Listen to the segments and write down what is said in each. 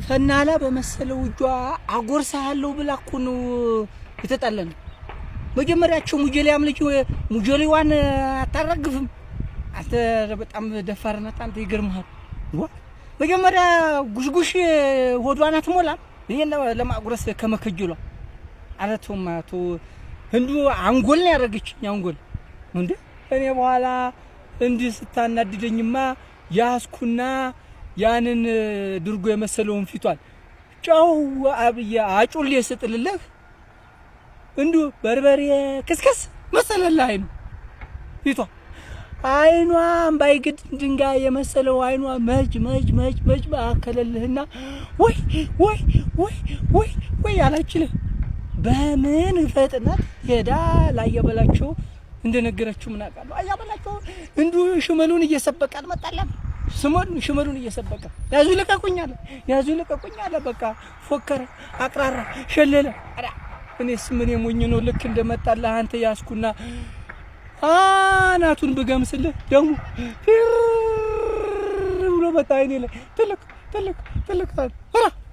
ፈናላ በመሰለው እጇ አጎርሳለሁ ብላ እኮ ነው የተጣላነው። መጀመሪያቸው ሙጀሊያም ልጅ ሙጀሊዋን አታረግፍም። አንተ በጣም ደፋር ናት አንተ ይገርምሃል። መጀመሪያ ጉሽጉሽ ሆዷን አትሞላም። ይሄን ለማጉረስ ከመከጀሏ አረቱማ ቱ እንዱ አንጎል ነው ያረገችኝ አንጎል እንዴ። እኔ በኋላ እንዲህ ስታናድደኝማ ያስኩና ያንን ድርጎ የመሰለውን ፊቷን ጫው አብያ አጩል ይስጥልልህ እንዱ በርበሬ ከስከስ መሰለልህ አይኑ ፊቷ አይኗን ባይግድ ድንጋይ የመሰለው አይኗ መጅ ባከለልህና ወይ ወይ ወይ ወይ ወይ አላችልህ በምን ፍጥነት ሄዳ ላየበላቸው እንደነገረችው ምን አውቃለሁ። አያበላቸው እንዱ ሽመሉን እየሰበቀ አልመጣለም። ሽመሉን እየሰበቀ ያዙ ለቀቁኝ አለ። በቃ ፎከረ፣ አቅራራ፣ ሸለለ። እኔስ ምን የሞኝ ነው ልክ እንደመጣልህ አንተ ያስኩና አናቱን ብገምስልህ ደሙ ብሎ በታይኔ ላይ ትልቅ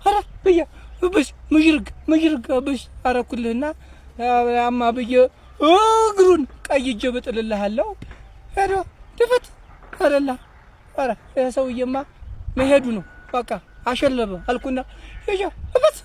ኧረ ብዬ ብሽ ምሽርግ ብሽ አረኩልህና አማ ብዬ እግሩን ቀይጄ ብጥልልሃለሁ። ሄዶ ድፍት አረላ ኧረ ሰውዬማ መሄዱ ነው። በቃ አሸለበ አልኩና እያ እበት